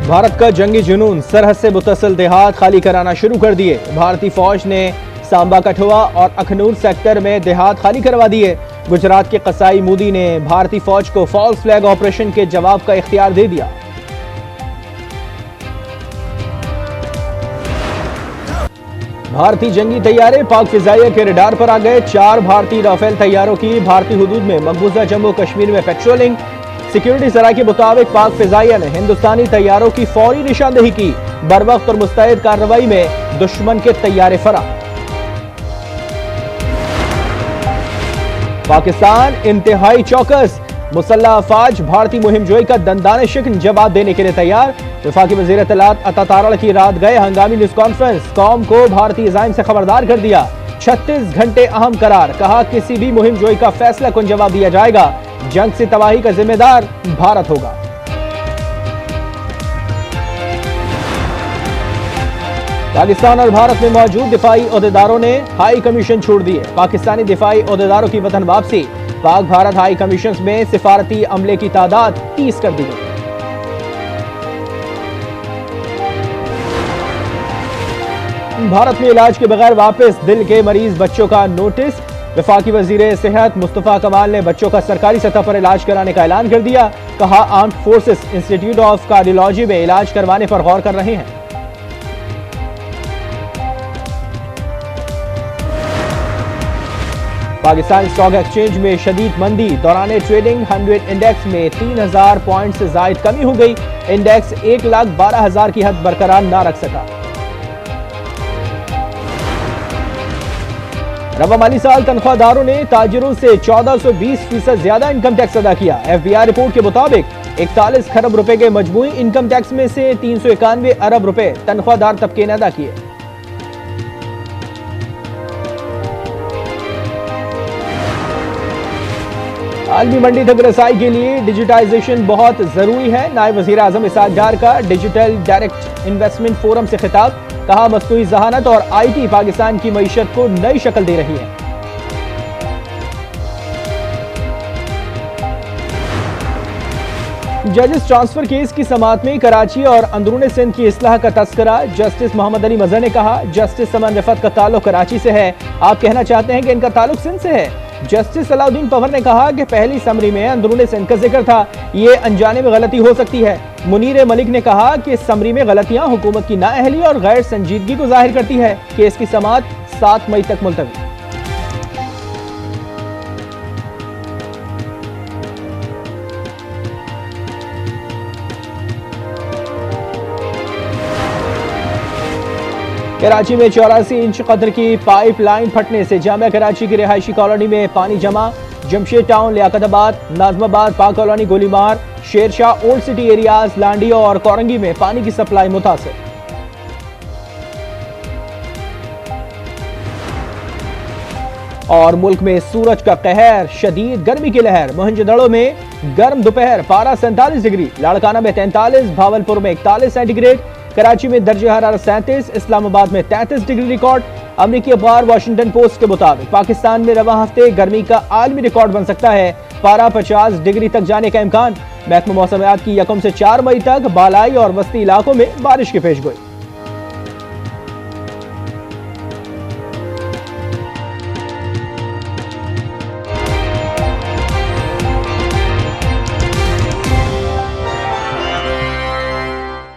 भारत का जंगी जुनून, सरहद से मुत्तसिल देहात खाली कराना शुरू कर दिए। भारतीय फौज ने सांबा, कठुआ और अखनूर सेक्टर में देहात खाली करवा दिए। गुजरात के कसाई मोदी ने भारतीय फौज को फॉल्स फ्लैग ऑपरेशन के जवाब का इख्तियार दे दिया। भारतीय जंगी तैयारे पाक फिजाइया के रडार पर आ गए। 4 भारतीय राफेल तैयारों की भारतीय हुदूद में मकबूजा जम्मू कश्मीर में पेट्रोलिंग। सिक्योरिटी सराय के मुताबिक पाक फिजाइया ने हिंदुस्तानी तैयारों की फौरी निशानदेही की। बरवक्त और मुस्तैद कार्रवाई में दुश्मन के तैयारे फरार। पाकिस्तान इंतहाई चौकस, मुसल्लह अफवाज भारतीय मुहिम जोई का दंदाने शिकन जवाब देने के लिए तैयार। वफाकी वज़ीर इत्तलात अता तारड़ की रात गए हंगामी न्यूज कॉन्फ्रेंस, कौम को भारतीय अज़ाइम से खबरदार कर दिया। 36 घंटे अहम करार, कहा किसी भी मुहिम जोई का फैसला कुन जवाब दिया जाएगा। जंग से तबाही का जिम्मेदार भारत होगा। पाकिस्तान और भारत में मौजूद दिफाई ओहदेदारों ने हाई कमीशन छोड़ दिए। पाकिस्तानी दिफाई ओहदेदारों की वतन वापसी। पाक भारत हाई कमीशन में सिफारती अमले की तादाद 30 कर दी गई। भारत में इलाज के बगैर वापस दिल के मरीज बच्चों का नोटिस। वफाकी वजीर सेहत मुस्तफा कमाल ने बच्चों का सरकारी सतह पर इलाज कराने का ऐलान कर दिया। कहा armed forces institute of cardiology में इलाज करवाने पर गौर कर रहे हैं। पाकिस्तान स्टॉक एक्सचेंज में शदीद मंदी, दौरान ट्रेडिंग 100 इंडेक्स में 3000 पॉइंट से जायद कमी हो गई। इंडेक्स 1,12,000 की हद बरकरार न रख सका। रवा माली साल तनख्वाहदारों ने ताजिरों से 1420% ज्यादा इनकम टैक्स अदा किया। FBI रिपोर्ट के मुताबिक 41 खरब रुपए के मजमूई इनकम टैक्स में से 391 अरब रुपए तनख्वाहदार तबके ने अदा किए। आलमी मंडी तक रसाई के लिए डिजिटाइजेशन बहुत जरूरी है। नायब वजीर आजम इसहाक डार का डिजिटल डायरेक्ट इन्वेस्टमेंट फोरम से खिताब। कहा मसनूई जहानत और IT पाकिस्तान की मईशत को नई शक्ल दे रही है। जजेस ट्रांसफर केस की समाअत में कराची और अंदरूनी सिंध की इस्लाह का तस्करा। जस्टिस मोहम्मद अली मजहर ने कहा जस्टिस समन रिफत का ताल्लुक कराची से है, आप कहना चाहते हैं कि इनका ताल्लुक सिंध से है। जस्टिस सलाउद्दीन पवर ने कहा कि पहली समरी में अंदरूनी सिंध का जिक्र था, ये अनजाने में गलती हो सकती है। मुनीर मलिक ने कहा कि समरी में गलतियां हुकूमत की नाअहली और गैर संजीदगी को जाहिर करती है। केस की समाअत 7 मई तक मुलतवी। कराची में 84 इंच कदर की पाइपलाइन फटने से जामिया कराची की रिहायशी कॉलोनी में पानी जमा। जमशेद टाउन, लियाकताबाद, नाजमाबाद, पाक colony, गोलीमार, Sher Shah, old city areas, लांडियो और कोरंगी में पानी की सप्लाई मुतासिर। और मुल्क में सूरज का कहर, शदीद गर्मी की लहर। मोहनजोदड़ो में गर्म दोपहर, पारा 47 डिग्री, लाड़काना में 43, भावलपुर में 41 सेंटीग्रेड, कराची में दर्जे हरारत 37, इस्लामाबाद में 33 डिग्री रिकॉर्ड। अमेरिकी अखबार वाशिंगटन पोस्ट के मुताबिक पाकिस्तान में रवा हफ्ते गर्मी का आलमी रिकॉर्ड बन सकता है। पारा 50 डिग्री तक जाने का इम्कान। महकमा मौसमियात की 1 से 4 मई तक बालाई और वस्ती इलाकों में बारिश की पेशगोई।